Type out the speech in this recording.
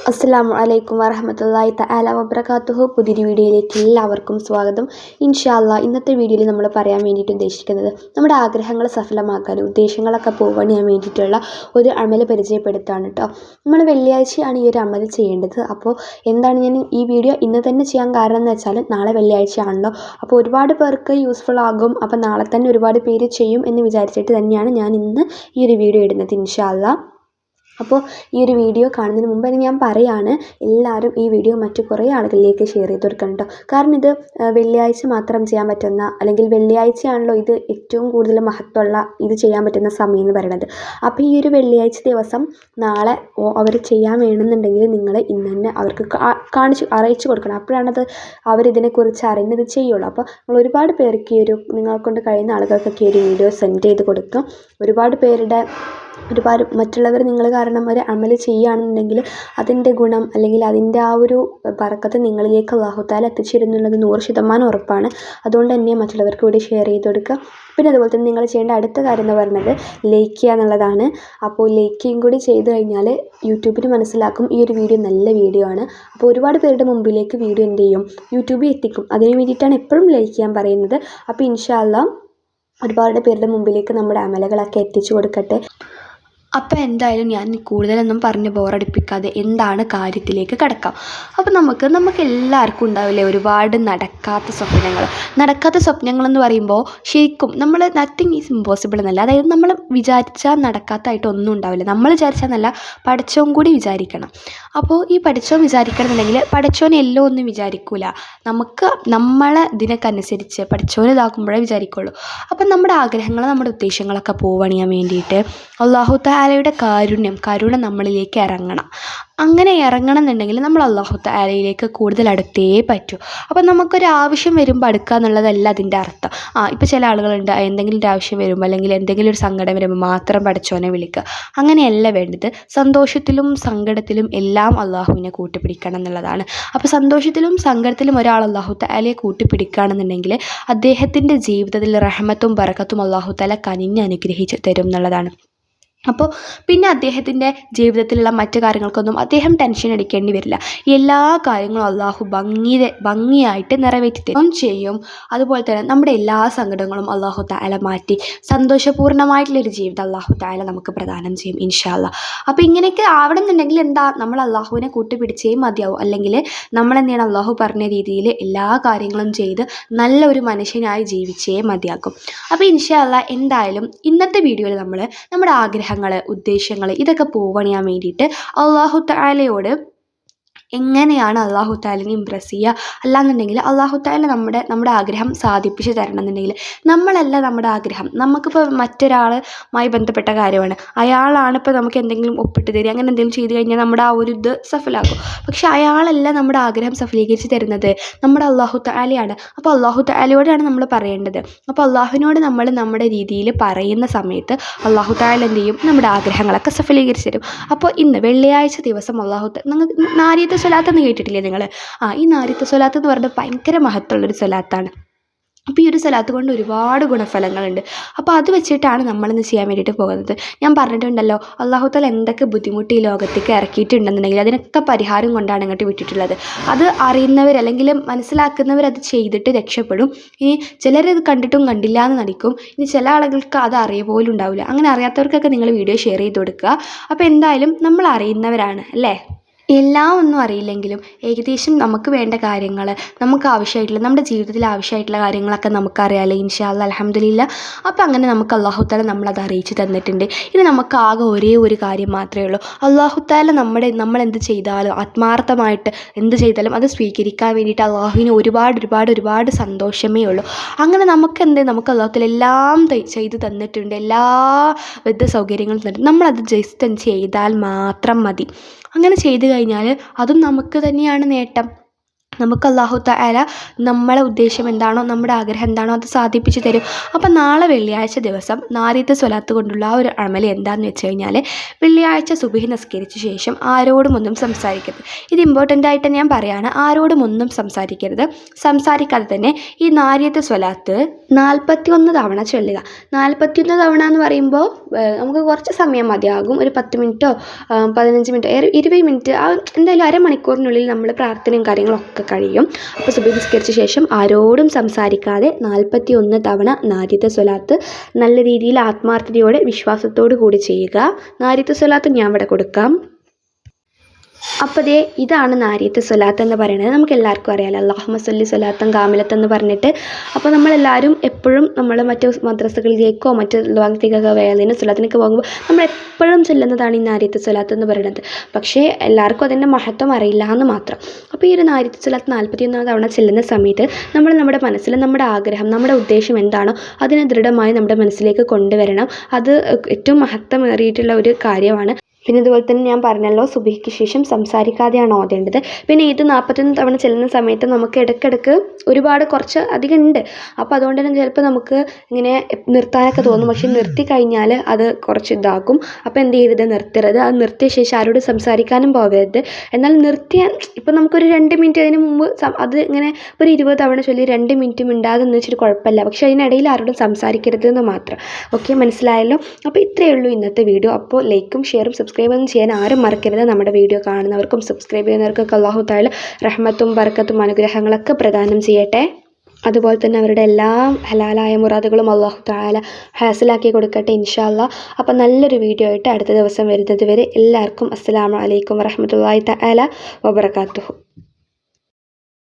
അസ്സലാമു അലൈക്കും വറഹ്മത്തുള്ളാഹി തആല വബറകാതുഹു. പുതിയൊരു വീഡിയോയിലേക്ക് എല്ലാവർക്കും സ്വാഗതം. ഇൻഷാ അല്ലാഹ് ഇന്നത്തെ വീഡിയോയിൽ നമ്മൾ പറയാൻ വേണ്ടിയിട്ട് ഉദ്ദേശിക്കുന്നത് നമ്മുടെ ആഗ്രഹങ്ങൾ സഫലമാക്കാനും ഉദ്ദേശങ്ങളൊക്കെ പൂവണിയാൻ വേണ്ടിയിട്ടുള്ള ഒരു അമൽ പരിചയപ്പെടുത്താണ് കേട്ടോ. നമ്മൾ വെള്ളിയാഴ്ചയാണ് ഈ ഒരു അമൽ ചെയ്യേണ്ടത്. അപ്പോൾ എന്താണ് ഞാൻ ഈ വീഡിയോ ഇന്ന് തന്നെ ചെയ്യാൻ കാരണം എന്ന് വെച്ചാൽ നാളെ വെള്ളിയാഴ്ചയാണല്ലോ. അപ്പോൾ ഒരുപാട് പേർക്ക് യൂസ്ഫുൾ ആകും. അപ്പോൾ നാളെ തന്നെ ഒരുപാട് പേര് ചെയ്യും എന്ന് വിചാരിച്ചിട്ട് തന്നെയാണ് ഞാൻ ഇന്ന് ഈ ഒരു വീഡിയോ ഇടുന്നത് ഇൻഷാ അല്ലാഹ്. അപ്പോൾ ഈ ഒരു വീഡിയോ കാണുന്നതിന് മുമ്പ് തന്നെ ഞാൻ പറയുകയാണ്, എല്ലാവരും ഈ വീഡിയോ മറ്റു കുറേ ആളുകളിലേക്ക് ഷെയർ ചെയ്ത് കൊടുക്കണം കേട്ടോ. കാരണം ഇത് വെള്ളിയാഴ്ച മാത്രം ചെയ്യാൻ പറ്റുന്ന, അല്ലെങ്കിൽ വെള്ളിയാഴ്ചയാണല്ലോ ഇത് ഏറ്റവും കൂടുതൽ മഹത്വമുള്ള ഇത് ചെയ്യാൻ പറ്റുന്ന സമയം എന്ന് പറയുന്നത്. അപ്പോൾ ഈ ഒരു വെള്ളിയാഴ്ച ദിവസം നാളെ അവർ ചെയ്യാൻ വേണമെന്നുണ്ടെങ്കിൽ നിങ്ങൾ ഇന്ന് തന്നെ അവർക്ക് അറിയിച്ചു കൊടുക്കണം. അപ്പോഴാണത് അവരിതിനെക്കുറിച്ച് അറിഞ്ഞത് ചെയ്യുള്ളൂ. അപ്പോൾ നിങ്ങൾ ഒരുപാട് പേർക്ക് ഈ ഒരു നിങ്ങളെക്കൊണ്ട് കഴിയുന്ന ആളുകൾക്കൊക്കെ ഈ ഒരു വീഡിയോ സെൻഡ് ചെയ്ത് കൊടുക്കും. ഒരുപാട് മറ്റുള്ളവർ നിങ്ങൾ കാരണം ഒരു അമൽ ചെയ്യുകയാണെന്നുണ്ടെങ്കിൽ അതിൻ്റെ ഗുണം അല്ലെങ്കിൽ അതിൻ്റെ ആ ഒരു ബറക്കത്ത് നിങ്ങളിലേക്ക് അല്ലാഹു തആല എത്തിച്ചേരുന്നുള്ളത് 100% ഉറപ്പാണ്. അതുകൊണ്ട് തന്നെ മറ്റുള്ളവർക്ക് കൂടി ഷെയർ ചെയ്ത് കൊടുക്കുക. പിന്നെ അതുപോലെ തന്നെ നിങ്ങൾ ചെയ്യേണ്ട അടുത്ത കാര്യം എന്ന് പറയുന്നത് ലൈക്ക് ചെയ്യുക എന്നുള്ളതാണ്. അപ്പോൾ ലൈക്കും കൂടി ചെയ്ത് കഴിഞ്ഞാൽ യൂട്യൂബിന് മനസ്സിലാക്കും ഈ ഒരു വീഡിയോ നല്ല വീഡിയോ ആണ്. അപ്പോൾ ഒരുപാട് പേരുടെ മുമ്പിലേക്ക് വീഡിയോ എന്ത് ചെയ്യും, യൂട്യൂബിൽ എത്തിക്കും. അതിന് വേണ്ടിയിട്ടാണ് എപ്പോഴും ലൈക്ക് ചെയ്യാൻ പറയുന്നത്. അപ്പോൾ ഇൻഷാ അല്ലാഹ് ഒരുപാട് പേരുടെ മുമ്പിലേക്ക് നമ്മുടെ അമലുകളൊക്കെ എത്തിച്ചു കൊടുക്കട്ടെ. അപ്പോൾ എന്തായാലും ഞാൻ കൂടുതലൊന്നും പറഞ്ഞ് ബോറടിപ്പിക്കാതെ എന്താണ് കാര്യത്തിലേക്ക് കിടക്കാം. അപ്പോൾ നമുക്ക് എല്ലാവർക്കും ഉണ്ടാവില്ലേ ഒരുപാട് നടക്കാത്ത സ്വപ്നങ്ങളെന്ന് പറയുമ്പോൾ ശരിക്കും നമ്മൾ നത്തിങ് ഈസ് ഇമ്പോസിബിൾ എന്നല്ല. അതായത് നമ്മൾ വിചാരിച്ചാൽ നടക്കാത്തതായിട്ട് ഒന്നും ഉണ്ടാവില്ല. നമ്മൾ വിചാരിച്ചാൽ പഠിച്ചവൻ കൂടി വിചാരിക്കണം. അപ്പോൾ ഈ പഠിച്ചവൻ വിചാരിക്കണമെന്നുണ്ടെങ്കിൽ പഠിച്ചവൻ എല്ലാം ഒന്നും വിചാരിക്കില്ല. നമ്മളെ ഇതിനൊക്കെ പഠിച്ചവൻ ഇതാക്കുമ്പോഴേ വിചാരിക്കുള്ളൂ. അപ്പം നമ്മുടെ ആഗ്രഹങ്ങൾ നമ്മുടെ ഉദ്ദേശങ്ങളൊക്കെ പൂവണിയാൻ വേണ്ടിയിട്ട് അല്ലാഹു തആലയുടെ കരുണ നമ്മളിലേക്ക് ഇറങ്ങണം. അങ്ങനെ ഇറങ്ങണം എന്നുണ്ടെങ്കിൽ നമ്മൾ അല്ലാഹു തആലയിലേക്ക് കൂടുതൽ അടുത്തേ പറ്റൂ. അപ്പം നമുക്കൊരു ആവശ്യം വരുമ്പോൾ അടുക്കുക എന്നുള്ളതല്ല അതിൻ്റെ അർത്ഥം. ഇപ്പോൾ ചില ആളുകളുണ്ട്, എന്തെങ്കിലും ഒരു ആവശ്യം വരുമ്പോൾ അല്ലെങ്കിൽ എന്തെങ്കിലും ഒരു സങ്കടം വരുമ്പോൾ മാത്രം പഠിച്ചവനെ വിളിക്കുക. അങ്ങനെയല്ല വേണ്ടത്. സന്തോഷത്തിലും സങ്കടത്തിലും എല്ലാം അല്ലാഹുവിനെ കൂട്ടിപ്പിടിക്കണം എന്നുള്ളതാണ്. അപ്പോൾ സന്തോഷത്തിലും സങ്കടത്തിലും ഒരാൾ അല്ലാഹു തആലയെ കൂട്ടിപ്പിടിക്കുകയാണെന്നുണ്ടെങ്കിൽ അദ്ദേഹത്തിൻ്റെ ജീവിതത്തിൽ റഹ്മത്തും ബറക്കത്തും അല്ലാഹു തആല കനിഞ്ഞ് അനുഗ്രഹിച്ച് തരും എന്നുള്ളതാണ്. അപ്പോൾ പിന്നെ അദ്ദേഹത്തിൻ്റെ ജീവിതത്തിലുള്ള മറ്റു കാര്യങ്ങൾക്കൊന്നും അദ്ദേഹം ടെൻഷൻ അടിക്കേണ്ടി വരില്ല. എല്ലാ കാര്യങ്ങളും അല്ലാഹു ഭംഗിയായിട്ട് നിറവേറ്റി തരും ചെയ്യും. അതുപോലെ തന്നെ നമ്മുടെ എല്ലാ സങ്കടങ്ങളും അല്ലാഹു തആല മാറ്റി സന്തോഷപൂർണ്ണമായിട്ടുള്ളൊരു ജീവിതം അല്ലാഹു തആല നമുക്ക് പ്രദാനം ചെയ്യും ഇൻഷാ അല്ലാഹ്. അപ്പോൾ ഇങ്ങനെയൊക്കെ ആവണമെന്നുണ്ടെങ്കിൽ നമ്മൾ അല്ലാഹുവിനെ കൂട്ടിപ്പിടിച്ചേ മതിയാവും. അല്ലെങ്കിൽ നമ്മളെന്താണ് അല്ലാഹു പറഞ്ഞ രീതിയിൽ എല്ലാ കാര്യങ്ങളും ചെയ്ത് നല്ലൊരു മനുഷ്യനായി ജീവിച്ചേ മതിയാക്കും. അപ്പോൾ ഇൻഷാ അല്ലാഹ് എന്തായാലും ഇന്നത്തെ വീഡിയോയിൽ നമ്മൾ നമ്മുടെ ഉദ്ദേശങ്ങൾ ഇതൊക്കെ പൂവണിയാൻ വേണ്ടിയിട്ട് അല്ലാഹു തആലയോട് എങ്ങനെയാണ് അല്ലാഹു തആലനെ ഇംപ്രസ് ചെയ്യുക, അല്ലാന്നുണ്ടെങ്കിൽ അല്ലാഹു തആല നമ്മുടെ ആഗ്രഹം സാധിപ്പിച്ച് തരണം എന്നുണ്ടെങ്കിൽ നമ്മളല്ല നമ്മുടെ ആഗ്രഹം. നമുക്കിപ്പോൾ മറ്റൊരാളുമായി ബന്ധപ്പെട്ട കാര്യമാണ്, അയാളാണ് ഇപ്പോൾ നമുക്ക് എന്തെങ്കിലും ഒപ്പിട്ട് തരിക, അങ്ങനെ എന്തെങ്കിലും ചെയ്ത് കഴിഞ്ഞാൽ നമ്മുടെ ആ ഒരു ഇത് സഫലമാക്കും. പക്ഷെ അയാളല്ല നമ്മുടെ ആഗ്രഹം സഫലീകരിച്ച് തരുന്നത്, നമ്മുടെ അല്ലാഹു തആലയാണ്. അപ്പോൾ അല്ലാഹു തആലയോടാണ് നമ്മൾ പറയേണ്ടത്. അപ്പോൾ അല്ലാഹുവിനോട് നമ്മൾ നമ്മുടെ രീതിയിൽ പറയുന്ന സമയത്ത് അല്ലാഹു തആല എന്ത് ചെയ്യും, നമ്മുടെ ആഗ്രഹങ്ങളൊക്കെ സഫലീകരിച്ച് തരും. അപ്പോൾ ഇന്ന് വെള്ളിയാഴ്ച ദിവസം നിങ്ങൾക്ക് നാരിയത്ത് സ്വലാത്ത് എന്ന് കേട്ടിട്ടില്ലേ നിങ്ങൾ? ഈ നാരിയത്ത് സ്വലാത്ത് എന്ന് പറഞ്ഞാൽ ഭയങ്കര മഹത്വമുള്ളൊരു സ്വലാത്താണ്. അപ്പോൾ ഈ ഒരു സ്വലാത്ത് കൊണ്ട് ഒരുപാട് ഗുണഫലങ്ങളുണ്ട്. അപ്പോൾ അത് വെച്ചിട്ടാണ് നമ്മളിന്ന് ചെയ്യാൻ വേണ്ടിയിട്ട് പോകുന്നത്. ഞാൻ പറഞ്ഞിട്ടുണ്ടല്ലോ, അല്ലാഹു തആല എന്തൊക്കെ ബുദ്ധിമുട്ട് ഈ ലോകത്തേക്ക് ഇറക്കിയിട്ടുണ്ടെന്നുണ്ടെങ്കിൽ അതിനൊക്കെ പരിഹാരം കൊണ്ടാണ് ഇങ്ങോട്ട് വിട്ടിട്ടുള്ളത്. അത് അറിയുന്നവർ അല്ലെങ്കിൽ മനസ്സിലാക്കുന്നവർ അത് ചെയ്തിട്ട് രക്ഷപ്പെടും. ഇനി ചിലരത് കണ്ടിട്ടും കണ്ടില്ല എന്ന് നടിക്കും. ഇനി ചില ആളുകൾക്ക് അത് പോലും ഉണ്ടാവില്ല. അങ്ങനെ അറിയാത്തവർക്കൊക്കെ നിങ്ങൾ വീഡിയോ ഷെയർ ചെയ്ത് കൊടുക്കുക. അപ്പോൾ എന്തായാലും നമ്മൾ അറിയുന്നവരാണ് അല്ലേ. എല്ലാം ഒന്നും അറിയില്ലെങ്കിലും ഏകദേശം നമുക്ക് വേണ്ട കാര്യങ്ങൾ, നമുക്ക് ആവശ്യമായിട്ടുള്ള നമ്മുടെ ജീവിതത്തിൽ ആവശ്യമായിട്ടുള്ള കാര്യങ്ങളൊക്കെ നമുക്കറിയാമല്ലോ ഇൻഷാ അല്ലാഹ് അൽഹംദുലില്ലാ. അപ്പോൾ അങ്ങനെ നമുക്ക് അല്ലാഹു തആല നമ്മളത് അറിയിച്ച് തന്നിട്ടുണ്ട്. ഇനി നമുക്ക് ആകെ ഒരേ ഒരു കാര്യം മാത്രമേ ഉള്ളൂ. അല്ലാഹു തആല നമ്മളെന്ത് ചെയ്താലും ആത്മാർത്ഥമായിട്ട് എന്ത് ചെയ്താലും അത് സ്വീകരിക്കാൻ വേണ്ടിയിട്ട് അല്ലാഹുവിന് ഒരുപാട് സന്തോഷമേ ഉള്ളൂ. അങ്ങനെ നമുക്ക് അല്ലാഹു തആല എല്ലാം ചെയ്ത് തന്നിട്ടുണ്ട്, എല്ലാ വിധ സൗകര്യങ്ങളും തന്നിട്ടുണ്ട്. നമ്മളത് ജസ്റ്റ് ചെയ്താൽ മാത്രം മതി. അങ്ങനെ ചെയ്തു കഴിഞ്ഞാൽ അതും നമുക്ക് തന്നെയാണ് നേട്ടം. നമുക്ക് അല്ലാഹു തആല നമ്മളെ ഉദ്ദേശം എന്താണോ, നമ്മുടെ ആഗ്രഹം എന്താണോ അത് സാധിപ്പിച്ച് തരും. അപ്പം നാളെ വെള്ളിയാഴ്ച ദിവസം നാരിയത്ത് സ്വലാത്ത് കൊണ്ടുള്ള ആ ഒരു അമൽ എന്താണെന്ന് വെച്ച് കഴിഞ്ഞാൽ, വെള്ളിയാഴ്ച സുബഹി നിസ്കരിച്ച ശേഷം ആരോടും ഒന്നും സംസാരിക്കരുത്. ഇത് ഇമ്പോർട്ടൻ്റ് ആയിട്ട് ഞാൻ പറയുകയാണ്, ആരോടും ഒന്നും സംസാരിക്കരുത്. സംസാരിക്കാതെ തന്നെ ഈ നാരിയത്ത് സ്വലാത്ത് 41 തവണ ചൊല്ലുക. 41 തവണ എന്ന് പറയുമ്പോൾ നമുക്ക് കുറച്ച് സമയം മതിയാകും. ഒരു 10 മിനിറ്റോ 15 മിനിറ്റോ 20 മിനിറ്റ്, എന്തായാലും അരമണിക്കൂറിനുള്ളിൽ നമ്മൾ പ്രാർത്ഥനയും കാര്യങ്ങളൊക്കെ കഴിയും. അപ്പോൾ സുബഹി നിസ്കരിച്ച ശേഷം ആരോടും സംസാരിക്കാതെ 41 തവണ നാരിയത്ത് സ്വലാത്ത് നല്ല രീതിയിൽ ആത്മാർത്ഥതയോടെ വിശ്വാസത്തോടു കൂടി ചെയ്യുക. നാരിയത്ത് സ്വലാത്ത് ഞാൻ ഇവിടെ കൊടുക്കാം. അപ്പോൾ ദേ ഇതാണ് നാരിയത്ത് സ്വലാത്ത് എന്ന് പറയുന്നത്. നമുക്ക് എല്ലാവർക്കും അറിയാമല്ലോ, അല്ലാഹുമ്മ സ്വല്ലി സ്വലാത്തൻ കാമിലത്ത് എന്ന് പറഞ്ഞിട്ട്. അപ്പോൾ നമ്മളെല്ലാവരും എപ്പോഴും നമ്മൾ മറ്റു മദ്രസകളിലേക്കോ മറ്റ് ലോകത്തേക്കൊക്കെ വേദന സ്വലാത്തിനൊക്കെ പോകുമ്പോൾ നമ്മൾ എപ്പോഴും ചൊല്ലുന്നതാണ് ഈ നാരിയത്ത് സ്വലാത്ത് എന്ന് പറയുന്നത്. പക്ഷേ എല്ലാവർക്കും അതിൻ്റെ മഹത്വം അറിയില്ല എന്ന് മാത്രം. അപ്പോൾ ഈ ഒരു നാരിയത്ത് സ്വലാത്ത് 41 തവണ ചെല്ലുന്ന സമയത്ത് നമ്മൾ നമ്മുടെ മനസ്സിൽ നമ്മുടെ ആഗ്രഹം, നമ്മുടെ ഉദ്ദേശം എന്താണോ അതിനെ ദൃഢമായി നമ്മുടെ മനസ്സിലേക്ക് കൊണ്ടുവരണം. അത് ഏറ്റവും മഹത്വമേറിയിട്ടുള്ള ഒരു കാര്യമാണ്. പിന്നെ ഇതുപോലെ തന്നെ ഞാൻ പറഞ്ഞല്ലോ, സുബഹിക്ക് ശേഷം സംസാരിക്കാതെയാണ് ഓതേണ്ടത്. പിന്നെ ഇത് 41 തവണ ചെല്ലുന്ന സമയത്ത് നമുക്ക് ഇടയ്ക്കിടയ്ക്ക് ഒരുപാട് കുറച്ച് അധികം ഉണ്ട്. അപ്പോൾ അതുകൊണ്ട് തന്നെ ചിലപ്പോൾ നമുക്ക് ഇങ്ങനെ നിർത്താനൊക്കെ തോന്നും. പക്ഷേ നിർത്തി കഴിഞ്ഞാൽ അത് കുറച്ച് ഇതാക്കും. അപ്പോൾ എന്ത് ചെയ്യരുത്, നിർത്തരുത്. അത് നിർത്തിയ ശേഷം ആരോടും സംസാരിക്കാനും പോകരുത്. എന്നാൽ നിർത്തിയാൽ ഇപ്പോൾ നമുക്കൊരു 2 മിനിറ്റ് അതിന് മുമ്പ് അത് ഇങ്ങനെ ഒരു 20 തവണ ചൊല്ലി 2 മിനിറ്റ് മിണ്ടാതെ എന്ന് വെച്ചിട്ട് കുഴപ്പമില്ല. പക്ഷേ അതിനിടയിൽ ആരോടും സംസാരിക്കരുത് എന്ന് മാത്രം. ഓക്കെ, മനസ്സിലായല്ലോ? അപ്പോൾ ഇത്രയേ ഉള്ളൂ ഇന്നത്തെ വീഡിയോ. അപ്പോൾ ലൈക്കും ഷെയറും സബ്സ്ക്രൈബും ചെയ്യാൻ ആരും മറക്കരുത്. നമ്മുടെ വീഡിയോ കാണുന്നവർക്കും സബ്സ്ക്രൈബ് ചെയ്യുന്നവർക്കൊക്കെ അല്ലാഹു തആല റഹ്മത്തും ബർക്കത്തും അനുഗ്രഹങ്ങളൊക്കെ പ്രദാനം ചെയ്യട്ടെ. അതുപോലെ തന്നെ അവരുടെ എല്ലാ ഹലാലായ മുറാദുകളും അല്ലാഹു തആല ഹാസിലാക്കി കൊടുക്കട്ടെ ഇൻഷാ അല്ലാഹ്. അപ്പോൾ നല്ലൊരു വീഡിയോ ആയിട്ട് അടുത്ത ദിവസം വരുന്നത് വരെ എല്ലാവർക്കും അസ്സലാമു അലൈക്കും വറഹ്മത്തുള്ളാഹി തആല വബറകാതുഹു.